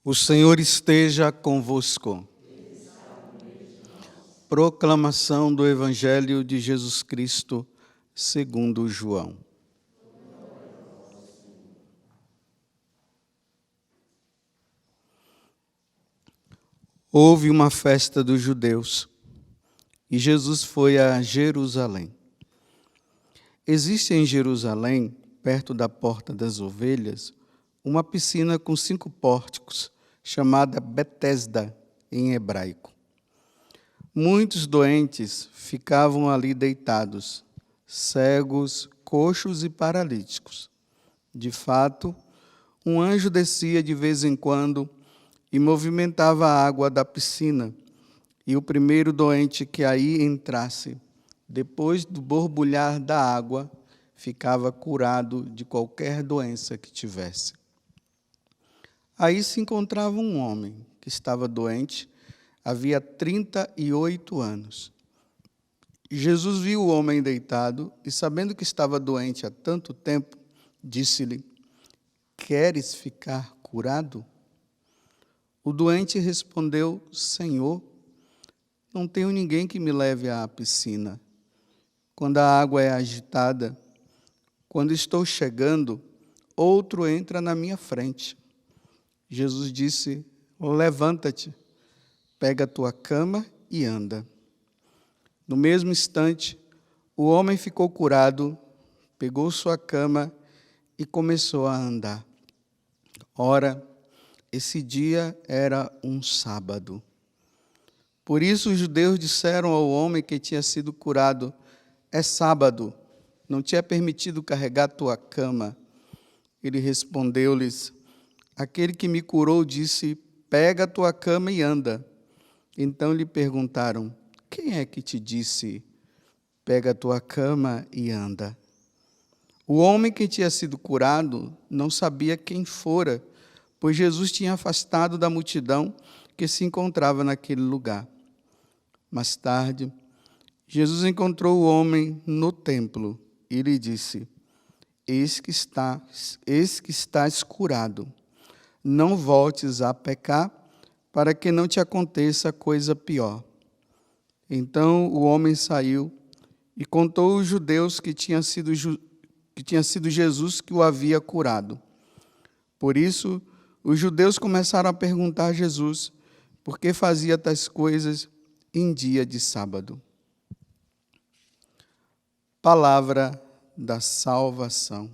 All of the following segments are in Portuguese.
O Senhor esteja convosco. Proclamação do Evangelho de Jesus Cristo, segundo João. Houve uma festa dos judeus e Jesus foi a Jerusalém. Existe em Jerusalém, perto da Porta das Ovelhas, uma piscina com 5 pórticos, chamada Betesda em hebraico. Muitos doentes ficavam ali deitados, cegos, coxos e paralíticos. De fato, um anjo descia de vez em quando e movimentava a água da piscina, e o primeiro doente que aí entrasse, depois do borbulhar da água, ficava curado de qualquer doença que tivesse. Aí se encontrava um homem que estava doente, havia 38 anos. Jesus viu o homem deitado e, sabendo que estava doente há tanto tempo, disse-lhe: "Queres ficar curado?" O doente respondeu: "Senhor, não tenho ninguém que me leve à piscina. Quando a água é agitada, quando estou chegando, outro entra na minha frente." Jesus disse: "Levanta-te, pega a tua cama e anda." No mesmo instante, o homem ficou curado, pegou sua cama e começou a andar. Ora, esse dia era um sábado. Por isso os judeus disseram ao homem que tinha sido curado: "É sábado, não te é permitido carregar tua cama." Ele respondeu-lhes: "Aquele que me curou disse: pega a tua cama e anda." Então lhe perguntaram: "Quem é que te disse: pega a tua cama e anda?" O homem que tinha sido curado não sabia quem fora, pois Jesus tinha afastado da multidão que se encontrava naquele lugar. Mais tarde, Jesus encontrou o homem no templo e lhe disse: Eis que estás curado. Não voltes a pecar, para que não te aconteça coisa pior. Então o homem saiu e contou aos judeus que tinha sido Jesus que o havia curado. Por isso, os judeus começaram a perguntar a Jesus por que fazia tais coisas em dia de sábado. Palavra da salvação.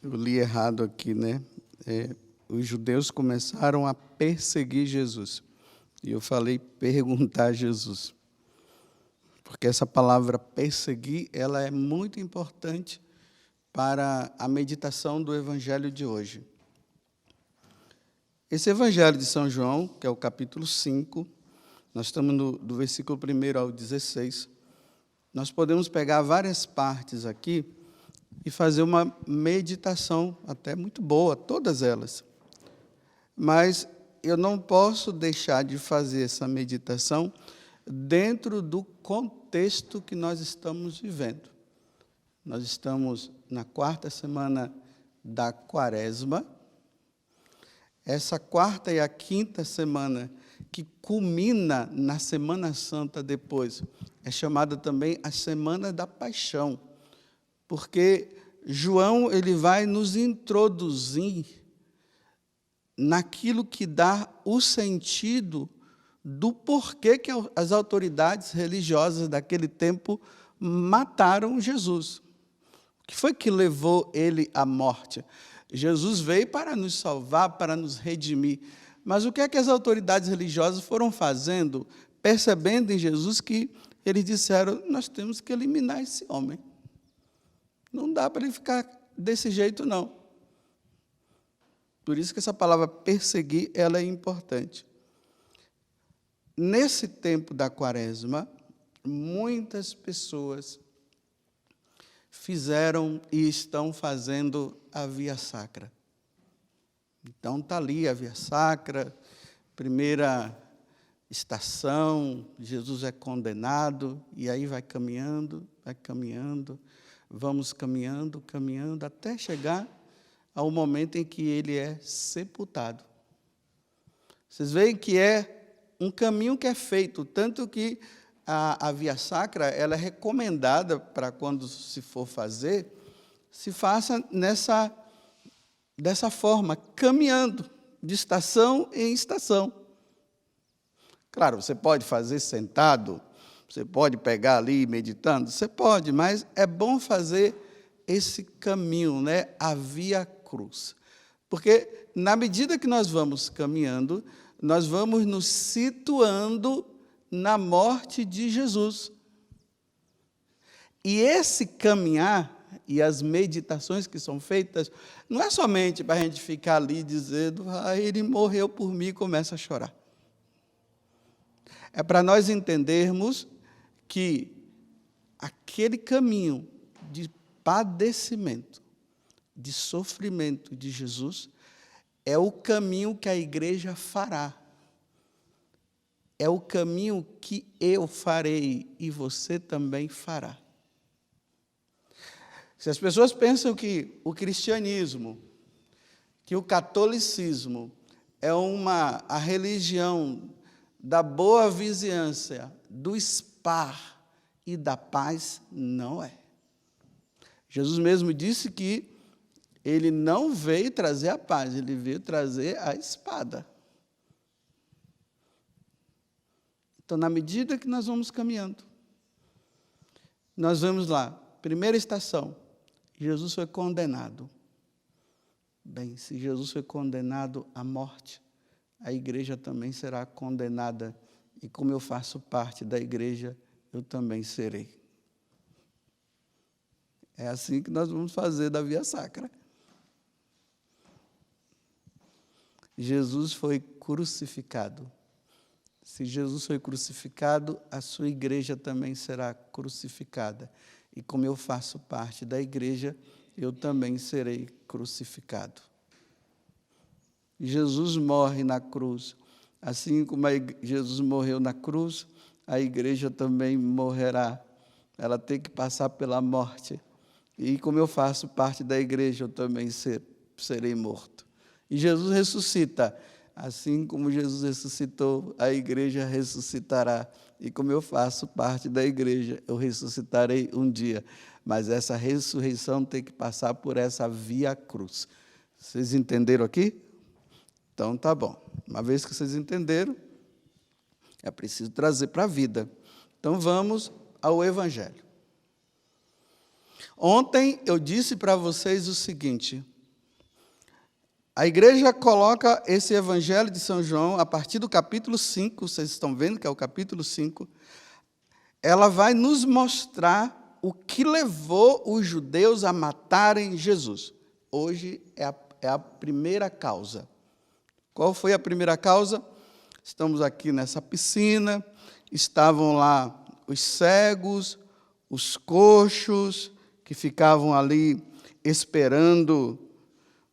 Eu li errado aqui, né? Os judeus começaram a perseguir Jesus. E eu falei perguntar a Jesus. Porque essa palavra perseguir, ela é muito importante para a meditação do Evangelho de hoje. Esse Evangelho de São João, que é o capítulo 5, nós estamos do versículo 1 ao 16, nós podemos pegar várias partes aqui e fazer uma meditação até muito boa, todas elas. Mas eu não posso deixar de fazer essa meditação dentro do contexto que nós estamos vivendo. Nós estamos na 4ª semana da Quaresma. Essa 4ª e a 5ª semana, que culmina na Semana Santa depois, é chamada também a Semana da Paixão, porque João ele vai nos introduzir naquilo que dá o sentido do porquê que as autoridades religiosas daquele tempo mataram Jesus. O que foi que levou ele à morte? Jesus veio para nos salvar, para nos redimir. Mas o que é que as autoridades religiosas foram fazendo, percebendo em Jesus que eles disseram: nós temos que eliminar esse homem. Não dá para ele ficar desse jeito, não. Por isso que essa palavra perseguir, ela é importante. Nesse tempo da Quaresma, muitas pessoas fizeram e estão fazendo a Via Sacra. Então está ali a Via Sacra, primeira estação, Jesus é condenado, e aí vai caminhando, vamos caminhando, até chegar ao momento em que ele é sepultado. Vocês veem que é um caminho que é feito, tanto que a via sacra ela é recomendada para quando se for fazer, se faça dessa forma, caminhando, de estação em estação. Claro, você pode fazer sentado, você pode pegar ali meditando, você pode, mas é bom fazer esse caminho, né? A via cruz. Porque, na medida que nós vamos caminhando, nós vamos nos situando na morte de Jesus. E esse caminhar e as meditações que são feitas, não é somente para a gente ficar ali dizendo, ele morreu por mim e começa a chorar. É para nós entendermos que aquele caminho de padecimento, de sofrimento de Jesus, é o caminho que a igreja fará. É o caminho que eu farei e você também fará. Se as pessoas pensam que o cristianismo, que o catolicismo é a religião da boa vizinhança, do spa e da paz, não é. Jesus mesmo disse que ele não veio trazer a paz, ele veio trazer a espada. Então, na medida que nós vamos caminhando, nós vamos lá, primeira estação, Jesus foi condenado. Bem, se Jesus foi condenado à morte, a igreja também será condenada. E como eu faço parte da igreja, eu também serei. É assim que nós vamos fazer da via sacra. Jesus foi crucificado. Se Jesus foi crucificado, a sua igreja também será crucificada. E como eu faço parte da igreja, eu também serei crucificado. Jesus morre na cruz. Assim como Jesus morreu na cruz, a igreja também morrerá. Ela tem que passar pela morte. E como eu faço parte da igreja, eu também serei morto. E Jesus ressuscita. Assim como Jesus ressuscitou, a igreja ressuscitará. E como eu faço parte da igreja, eu ressuscitarei um dia. Mas essa ressurreição tem que passar por essa via cruz. Vocês entenderam aqui? Então, tá bom. Uma vez que vocês entenderam, é preciso trazer para a vida. Então, vamos ao Evangelho. Ontem eu disse para vocês o seguinte: a igreja coloca esse Evangelho de São João, a partir do capítulo 5, vocês estão vendo que é o capítulo 5, ela vai nos mostrar o que levou os judeus a matarem Jesus. Hoje é a primeira causa. Qual foi a primeira causa? Estamos aqui nessa piscina, estavam lá os cegos, os coxos, que ficavam ali esperando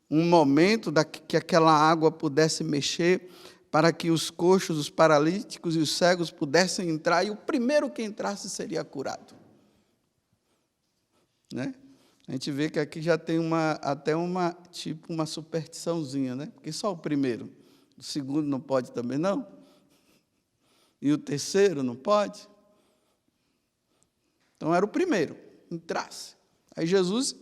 um momento que aquela água pudesse mexer para que os coxos, os paralíticos e os cegos pudessem entrar, e o primeiro que entrasse seria curado. Né? A gente vê que aqui já tem até uma superstiçãozinha, né? Porque só o primeiro, o segundo não pode também, não? E o terceiro não pode? Então era o primeiro, entrasse. Aí Jesus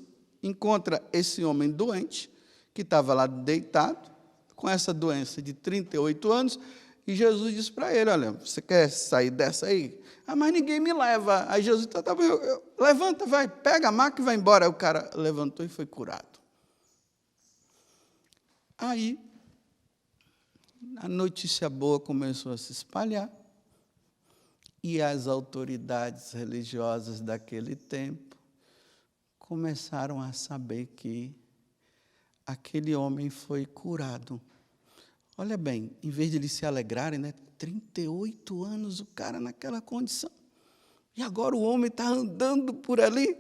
encontra esse homem doente, que estava lá deitado, com essa doença de 38 anos, e Jesus disse para ele, olha, você quer sair dessa aí? Ah, mas ninguém me leva. Aí Jesus disse, levanta, vai, pega a maca e vai embora. Aí o cara levantou e foi curado. Aí, a notícia boa começou a se espalhar, e as autoridades religiosas daquele tempo começaram a saber que aquele homem foi curado. Olha bem, em vez de eles se alegrarem, né? 38 anos o cara naquela condição. E agora o homem está andando por ali.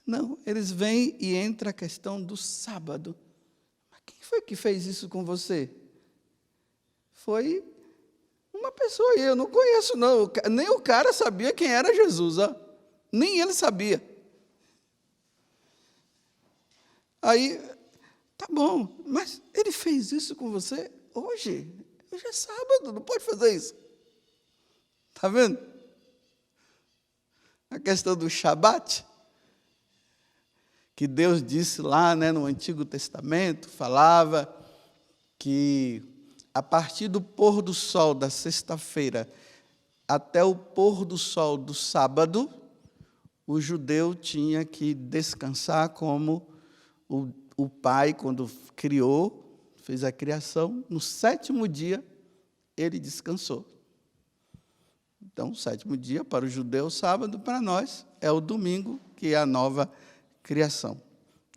Não, eles vêm e entra a questão do sábado. Mas quem foi que fez isso com você? Foi uma pessoa aí, eu não conheço não, nem o cara sabia quem era Jesus, ó. Nem ele sabia. Aí, tá bom, mas ele fez isso com você hoje? Hoje é sábado, não pode fazer isso. Está vendo? A questão do Shabat, que Deus disse lá, né, no Antigo Testamento, falava que a partir do pôr do sol da sexta-feira até o pôr do sol do sábado, o judeu tinha que descansar como o pai, quando criou, fez a criação, no sétimo dia, ele descansou. Então, o sétimo dia, para o judeu, sábado, para nós, é o domingo, que é a nova criação.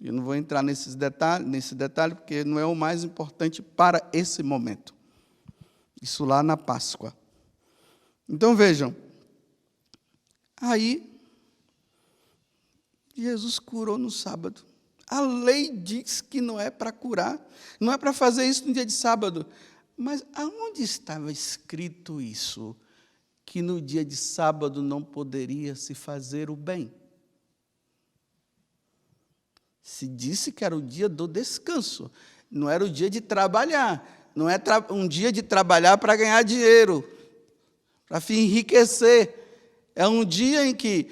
Eu não vou entrar nesse detalhe, porque não é o mais importante para esse momento. Isso lá na Páscoa. Então, vejam. Aí, Jesus curou no sábado. A lei diz que não é para curar, não é para fazer isso no dia de sábado. Mas aonde estava escrito isso? Que no dia de sábado não poderia se fazer o bem. Se disse que era o dia do descanso, não era o dia de trabalhar, não é um dia de trabalhar para ganhar dinheiro, para enriquecer. É um dia em que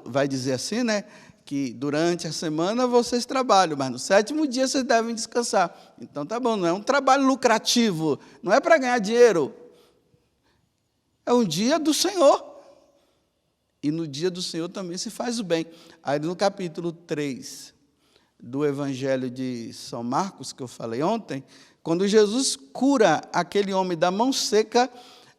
vai dizer assim, né, que durante a semana vocês trabalham, mas no sétimo dia vocês devem descansar. Então tá bom, não é um trabalho lucrativo, não é para ganhar dinheiro. É um dia do Senhor. E no dia do Senhor também se faz o bem. Aí no capítulo 3 do Evangelho de São Marcos, que eu falei ontem, quando Jesus cura aquele homem da mão seca,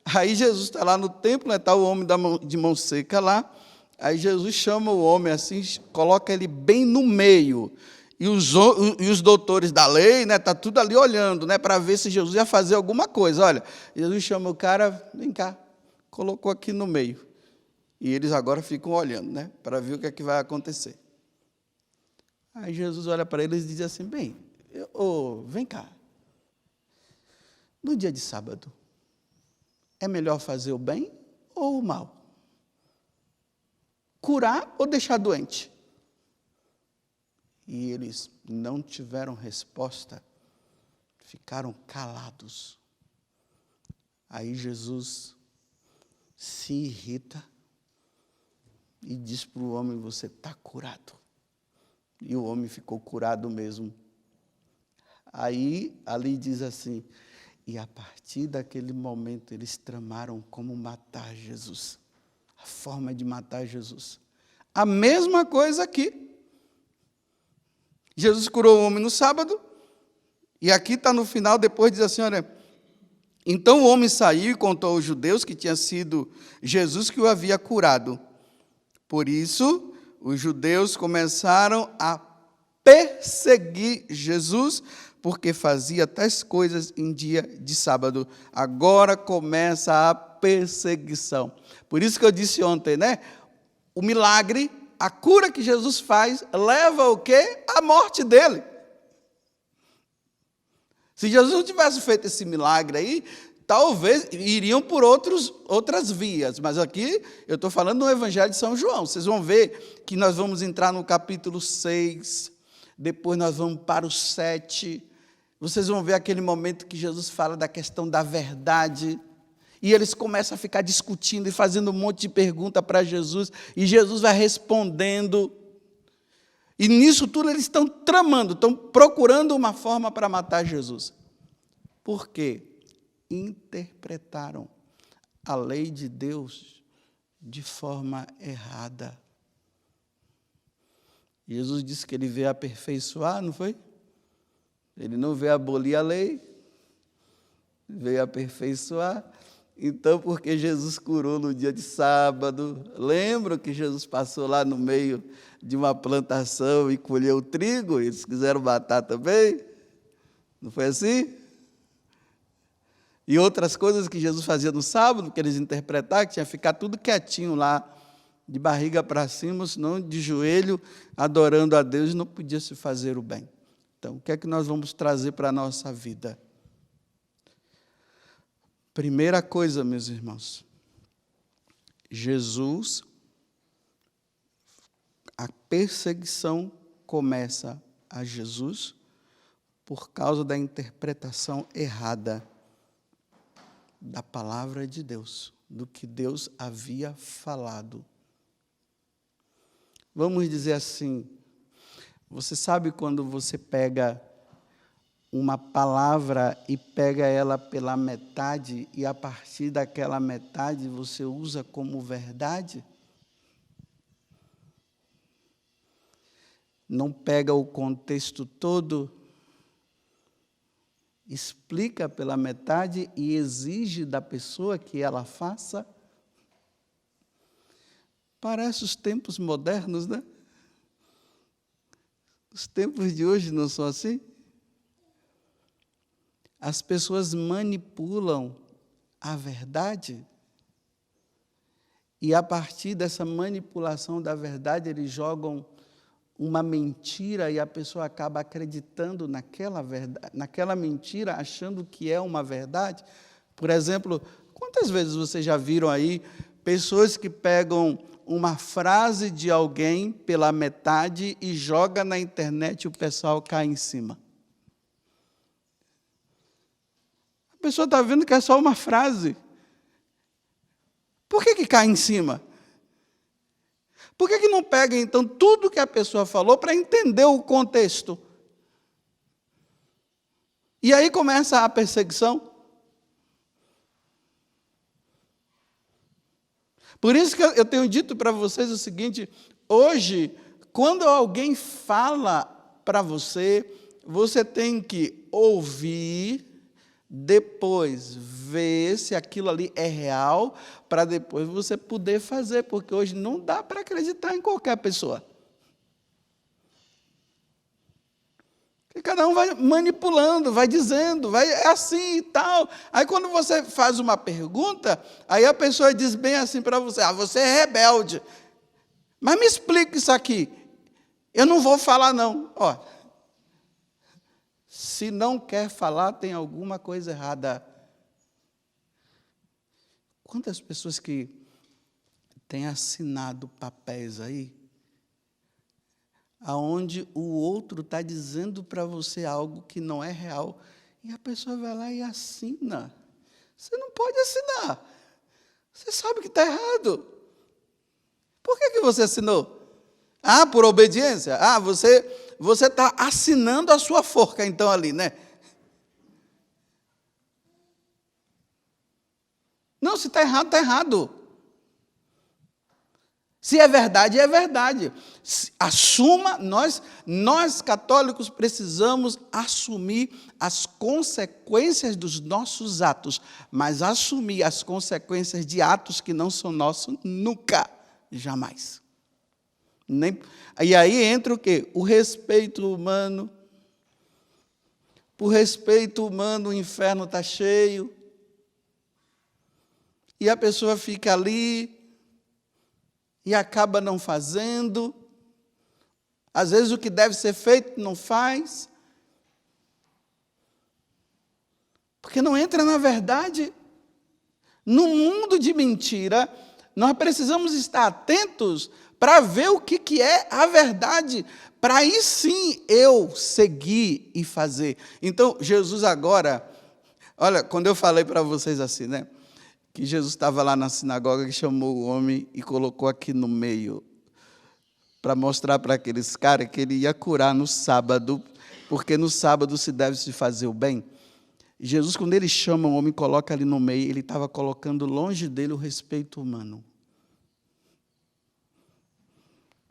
aí Jesus está lá no templo, está o homem de mão seca lá, aí Jesus chama o homem assim, coloca ele bem no meio. E os doutores da lei, né, tá tudo ali olhando, né, para ver se Jesus ia fazer alguma coisa. Olha, Jesus chama o cara, vem cá, colocou aqui no meio. E eles agora ficam olhando, né, para ver o que é que vai acontecer. Aí Jesus olha para eles e diz assim, bem, vem cá. No dia de sábado, é melhor fazer o bem ou o mal? Curar ou deixar doente? E eles não tiveram resposta, ficaram calados. Aí Jesus se irrita e diz para o homem, você está curado. E o homem ficou curado mesmo. Aí, ali diz assim, e a partir daquele momento eles tramaram como matar Jesus. A forma de matar Jesus. A mesma coisa aqui. Jesus curou o homem no sábado, e aqui está no final, depois diz assim, olha, então o homem saiu e contou aos judeus que tinha sido Jesus que o havia curado. Por isso, os judeus começaram a perseguir Jesus, porque fazia tais coisas em dia de sábado. Agora começa a perseguição. Por isso que eu disse ontem, né? O milagre, a cura que Jesus faz, leva o quê? A morte dele. Se Jesus não tivesse feito esse milagre aí, talvez iriam por outras vias, mas aqui eu estou falando do Evangelho de São João. Vocês vão ver que nós vamos entrar no capítulo 6, depois nós vamos para o 7. Vocês vão ver aquele momento que Jesus fala da questão da verdade, e eles começam a ficar discutindo e fazendo um monte de pergunta para Jesus, e Jesus vai respondendo. E nisso tudo eles estão tramando, estão procurando uma forma para matar Jesus. Por quê? Interpretaram a lei de Deus de forma errada. Jesus disse que ele veio aperfeiçoar, não foi? Ele não veio abolir a lei, veio aperfeiçoar. Então, porque Jesus curou no dia de sábado, lembram que Jesus passou lá no meio de uma plantação e colheu o trigo? Eles quiseram matar também? Não foi assim? E outras coisas que Jesus fazia no sábado, que eles interpretaram, que tinha que ficar tudo quietinho lá, de barriga para cima, senão de joelho, adorando a Deus, não podia se fazer o bem. Então, o que é que nós vamos trazer para a nossa vida? Primeira coisa, meus irmãos, Jesus, a perseguição começa a Jesus por causa da interpretação errada da palavra de Deus, do que Deus havia falado. Vamos dizer assim, você sabe quando você pega uma palavra e pega ela pela metade e a partir daquela metade você usa como verdade? Não pega o contexto todo, explica pela metade e exige da pessoa que ela faça? Parece os tempos modernos, né? Os tempos de hoje não são assim? As pessoas manipulam a verdade e, a partir dessa manipulação da verdade, eles jogam uma mentira e a pessoa acaba acreditando naquela mentira, achando que é uma verdade. Por exemplo, quantas vezes vocês já viram aí pessoas que pegam uma frase de alguém pela metade e jogam na internet e o pessoal cai em cima? A pessoa está vendo que é só uma frase. Por que cai em cima? Por que não pega, então, tudo que a pessoa falou para entender o contexto? E aí começa a perseguição. Por isso que eu tenho dito para vocês o seguinte: hoje, quando alguém fala para você, você tem que ouvir, depois ver se aquilo ali é real, para depois você poder fazer, porque hoje não dá para acreditar em qualquer pessoa. E cada um vai manipulando, vai dizendo, é assim e tal. Aí quando você faz uma pergunta, aí a pessoa diz bem assim para você: você é rebelde. Mas me explica isso aqui. Eu não vou falar não. Ó, se não quer falar, tem alguma coisa errada. Quantas pessoas que têm assinado papéis aí, aonde o outro está dizendo para você algo que não é real, e a pessoa vai lá e assina. Você não pode assinar. Você sabe que está errado. Por que você assinou? Por obediência? Você está assinando a sua forca, então, ali, né? Não, se está errado, está errado. Se é verdade, é verdade. Assuma, nós católicos precisamos assumir as consequências dos nossos atos, mas assumir as consequências de atos que não são nossos, nunca, jamais. E aí entra o quê? O respeito humano. Por respeito humano, o inferno está cheio. E a pessoa fica ali e acaba não fazendo. Às vezes o que deve ser feito não faz. Porque não entra na verdade. No mundo de mentira, nós precisamos estar atentos para ver o que é a verdade, para aí sim eu seguir e fazer. Então, Jesus agora, olha, quando eu falei para vocês assim, né, que Jesus estava lá na sinagoga, que chamou o homem e colocou aqui no meio, para mostrar para aqueles caras que ele ia curar no sábado, porque no sábado se deve se fazer o bem. Jesus, quando ele chama o homem e coloca ali no meio, ele estava colocando longe dele o respeito humano.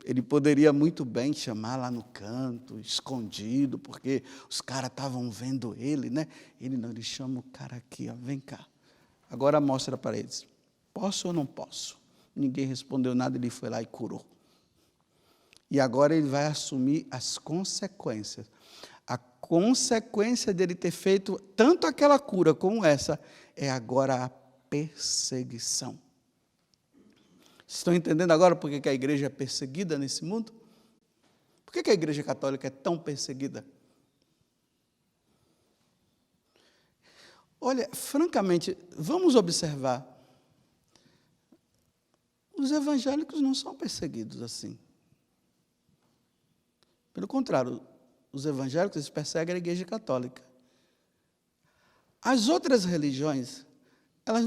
Ele poderia muito bem chamar lá no canto, escondido, porque os caras estavam vendo ele, né? Ele não, ele chama o cara aqui, ó, vem cá. Agora mostra para eles, posso ou não posso? Ninguém respondeu nada, ele foi lá e curou. E agora ele vai assumir as consequências. A consequência dele ter feito tanto aquela cura como essa, é agora a perseguição. Estão entendendo agora por que a igreja é perseguida nesse mundo? Por que a igreja católica é tão perseguida? Olha, francamente, vamos observar. Os evangélicos não são perseguidos assim. Pelo contrário, os evangélicos eles perseguem a Igreja Católica. As outras religiões, elas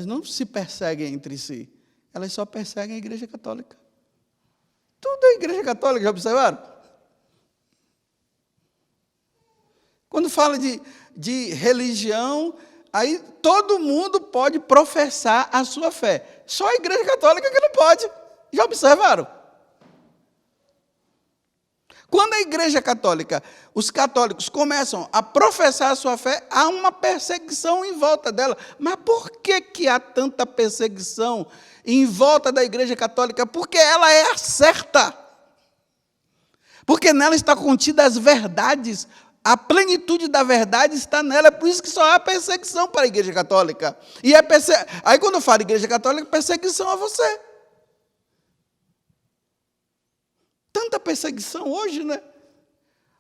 não se perseguem entre si. Elas só perseguem a Igreja Católica. Tudo é Igreja Católica, já observaram? Quando fala de religião, aí todo mundo pode professar a sua fé. Só a Igreja Católica que não pode. Já observaram? Quando a Igreja Católica, os católicos começam a professar a sua fé, há uma perseguição em volta dela. Mas por que há tanta perseguição em volta da Igreja Católica? Porque ela é a certa. Porque nela está contida as verdades. A plenitude da verdade está nela. É por isso que só há perseguição para a Igreja Católica. Aí quando eu falo Igreja Católica, perseguição a você. Tanta perseguição hoje, né?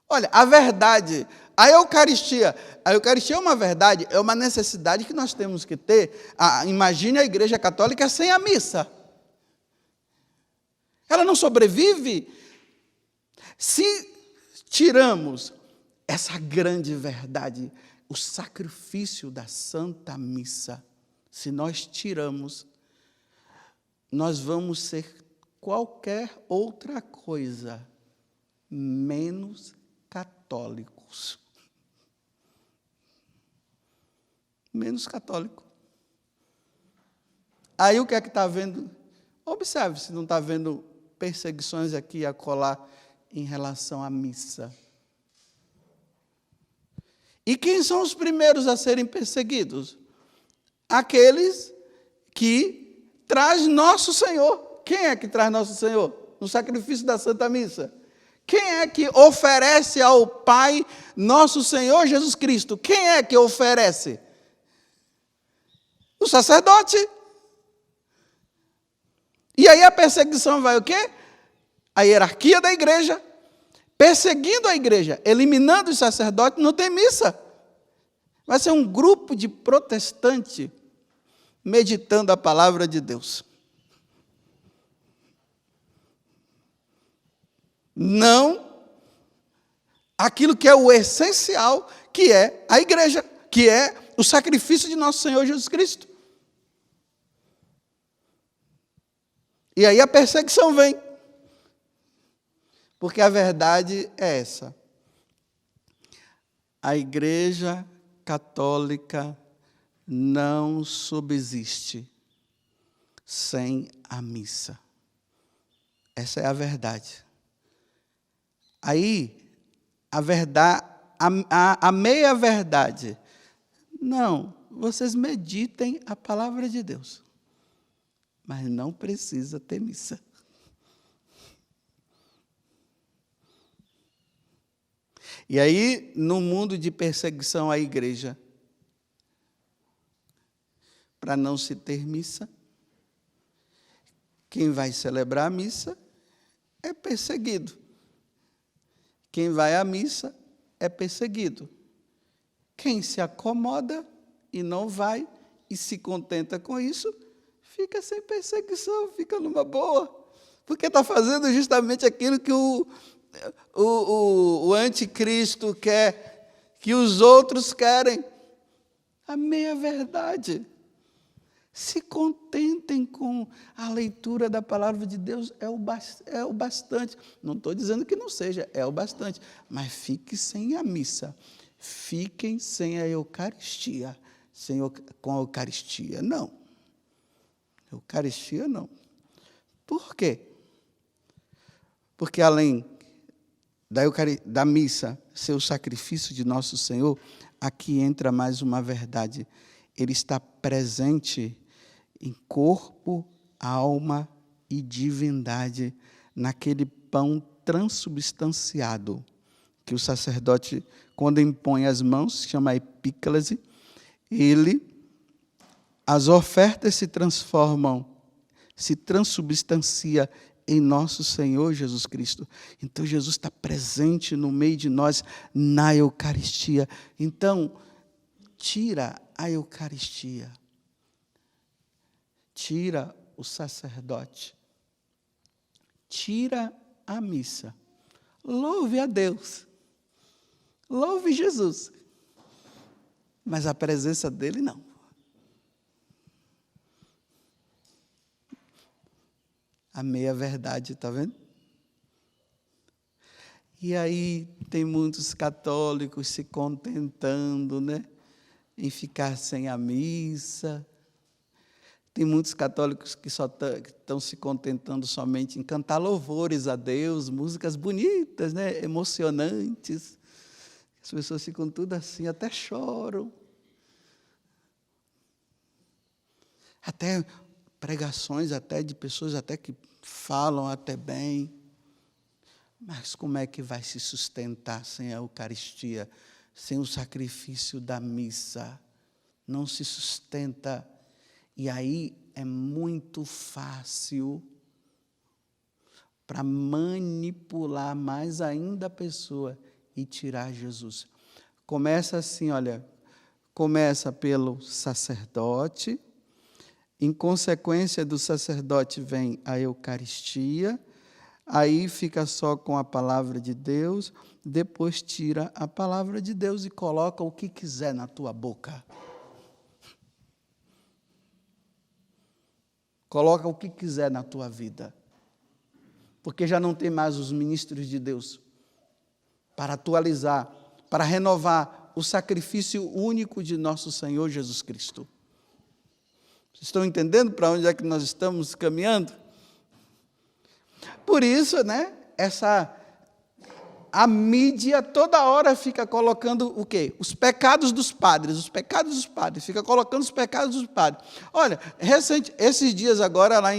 Olha, a verdade, a Eucaristia é uma verdade, é uma necessidade que nós temos que ter. Imagine a Igreja Católica sem a missa. Ela não sobrevive. Se tiramos essa grande verdade, o sacrifício da Santa Missa, se nós tiramos, nós vamos ser qualquer outra coisa, menos católicos. Menos católico. Aí o que é que está havendo? Observe se não está havendo perseguições aqui e acolá em relação à missa. E quem são os primeiros a serem perseguidos? Aqueles que traz nosso Senhor. Quem é que traz nosso Senhor? No sacrifício da Santa Missa. Quem é que oferece ao Pai nosso Senhor Jesus Cristo? Quem é que oferece? O sacerdote. E aí a perseguição vai o quê? A hierarquia da igreja. Perseguindo a igreja, eliminando os sacerdotes, não tem missa. Vai ser um grupo de protestantes meditando a palavra de Deus. Não aquilo que é o essencial, que é a igreja, que é o sacrifício de nosso Senhor Jesus Cristo. E aí a perseguição vem. Porque a verdade é essa. A Igreja Católica não subsiste sem a missa. Essa é a verdade. Aí, a verdade, a meia-verdade. Não, vocês meditem a palavra de Deus. Mas não precisa ter missa. E aí, no mundo de perseguição à igreja, para não se ter missa, quem vai celebrar a missa é perseguido. Quem vai à missa é perseguido. Quem se acomoda e não vai e se contenta com isso, fica sem perseguição, fica numa boa. Porque está fazendo justamente aquilo que o anticristo quer, que os outros querem. A meia-verdade. Se contentem com a leitura da palavra de Deus, é o bastante. Não estou dizendo que não seja, é o bastante. Mas fique sem a missa. Fiquem sem a Eucaristia. Com a Eucaristia, não. Eucaristia, Por quê? Porque além da missa ser o sacrifício de nosso Senhor, aqui entra mais uma verdade. Ele está presente em corpo, alma e divindade naquele pão transubstanciado, que o sacerdote, quando impõe as mãos, chama epíclase, as ofertas se transformam, se transubstancia em nosso Senhor Jesus Cristo. Então, Jesus está presente no meio de nós, na Eucaristia. Então, tira a Eucaristia, tira o sacerdote, tira a missa. Louve a Deus, louve Jesus, mas a presença dele não. A meia-verdade, está vendo? E aí tem muitos católicos se contentando, né, em ficar sem a missa. Tem muitos católicos que só estão se contentando somente em cantar louvores a Deus, músicas bonitas, né, emocionantes. As pessoas ficam tudo assim, até choram. Até pregações até de pessoas até que falam até bem. Mas como é que vai se sustentar sem a Eucaristia, sem o sacrifício da missa? Não se sustenta. E aí é muito fácil para manipular mais ainda a pessoa e tirar Jesus. Começa assim, olha, começa pelo sacerdote, em consequência do sacerdote vem a Eucaristia, aí fica só com a palavra de Deus, depois tira a palavra de Deus e coloca o que quiser na tua boca. Coloca o que quiser na tua vida. Porque já não tem mais os ministros de Deus para atualizar, para renovar o sacrifício único de nosso Senhor Jesus Cristo. Vocês estão entendendo para onde é que nós estamos caminhando? Por isso, né, a mídia toda hora fica colocando o quê? Os pecados dos padres, fica colocando os pecados dos padres. Olha, esses dias agora, lá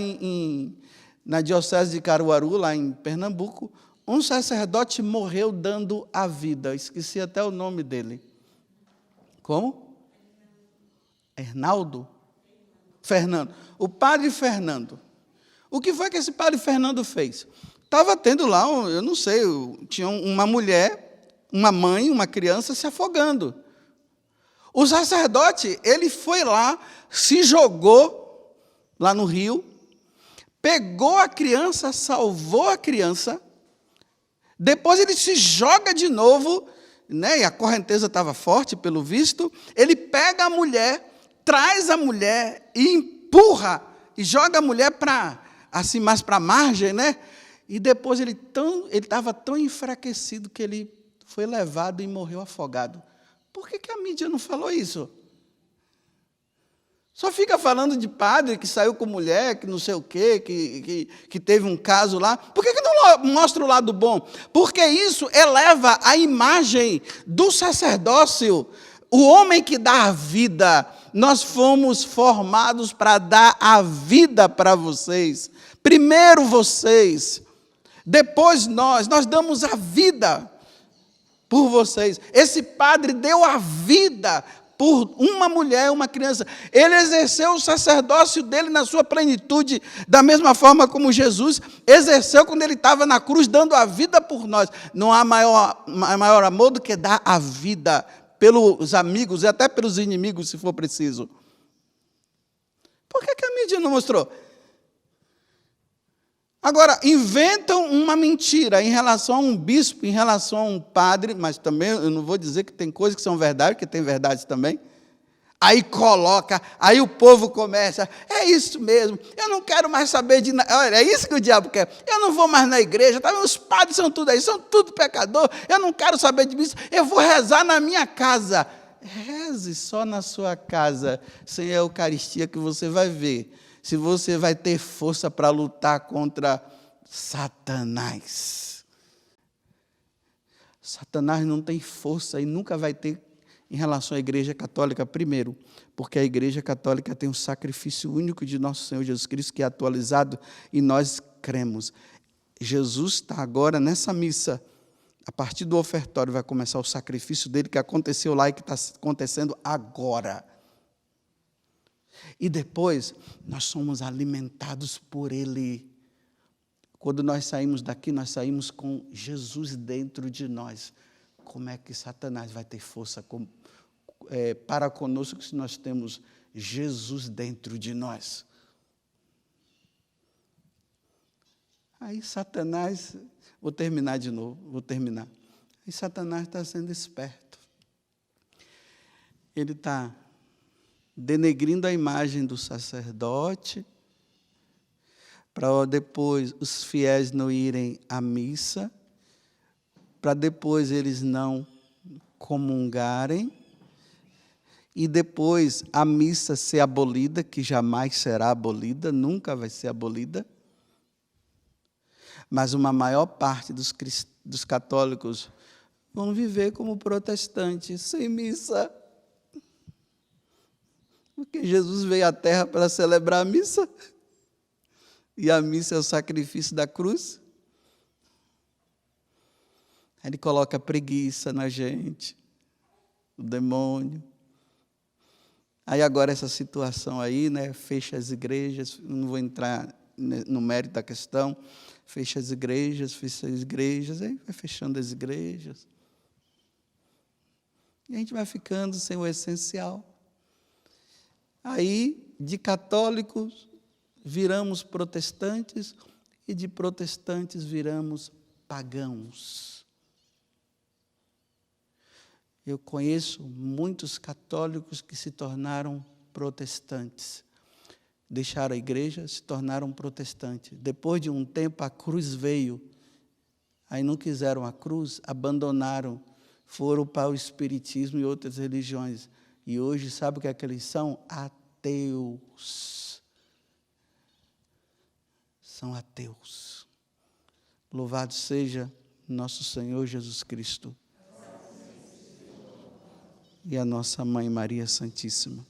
na Diocese de Caruaru, lá em Pernambuco, um sacerdote morreu dando a vida. Esqueci até o nome dele. Como? Hernaldo? Fernando. O padre Fernando. O que foi que esse padre Fernando fez? Estava tendo lá, eu não sei, tinha uma mulher, uma mãe, uma criança se afogando. O sacerdote, ele foi lá, se jogou lá no rio, pegou a criança, salvou a criança, depois ele se joga de novo, né, e a correnteza estava forte, pelo visto, ele pega a mulher, traz a mulher e empurra, e joga a mulher assim, mais para a margem, né? E depois ele estava tão enfraquecido que ele foi levado e morreu afogado. Por que a mídia não falou isso? Só fica falando de padre que saiu com mulher, que não sei o quê, que teve um caso lá. Por que não mostra o lado bom? Porque isso eleva a imagem do sacerdócio, o homem que dá a vida. Nós fomos formados para dar a vida para vocês. Primeiro vocês, depois nós damos a vida por vocês. Esse padre deu a vida por uma mulher, uma criança. Ele exerceu o sacerdócio dele na sua plenitude, da mesma forma como Jesus exerceu quando ele estava na cruz, dando a vida por nós. Não há maior amor do que dar a vida pelos amigos e até pelos inimigos, se for preciso. Por que a mídia não mostrou? Agora, inventam uma mentira em relação a um bispo, em relação a um padre, mas também eu não vou dizer que tem coisas que são verdade, porque tem verdades também. Aí coloca, aí o povo começa, é isso mesmo, eu não quero mais saber de nada. Olha, é isso que o diabo quer. Eu não vou mais na igreja, tá? Os padres são tudo aí, são tudo pecador, eu não quero saber de isso, eu vou rezar na minha casa. Reze só na sua casa, sem a Eucaristia, que você vai ver se você vai ter força para lutar contra Satanás. Satanás não tem força e nunca vai ter em relação à Igreja Católica, primeiro, porque a Igreja Católica tem um sacrifício único de nosso Senhor Jesus Cristo, que é atualizado, e nós cremos. Jesus está agora nessa missa, a partir do ofertório vai começar o sacrifício dele, que aconteceu lá e que está acontecendo agora. E depois, nós somos alimentados por Ele. Quando nós saímos daqui, nós saímos com Jesus dentro de nós. Como é que Satanás vai ter força para conosco se nós temos Jesus dentro de nós? Aí Satanás, vou terminar. Aí Satanás está sendo esperto. Ele está denegrindo a imagem do sacerdote, para depois os fiéis não irem à missa, para depois eles não comungarem, e depois a missa ser abolida, que jamais será abolida, nunca vai ser abolida. Mas uma maior parte dos católicos vão viver como protestantes, sem missa. Porque Jesus veio à Terra para celebrar a missa. E a missa é o sacrifício da cruz. Ele coloca preguiça na gente, o demônio. Aí agora essa situação aí, né, fecha as igrejas, não vou entrar no mérito da questão, fecha as igrejas, aí vai fechando as igrejas. E a gente vai ficando sem o essencial. Aí, de católicos, viramos protestantes, e de protestantes viramos pagãos. Eu conheço muitos católicos que se tornaram protestantes. Deixaram a igreja, se tornaram protestantes. Depois de um tempo, a cruz veio. Aí não quiseram a cruz, abandonaram, foram para o espiritismo e outras religiões. E hoje, sabe o que é que eles são? Ateus. São ateus. Louvado seja nosso Senhor Jesus Cristo. E a nossa Mãe Maria Santíssima.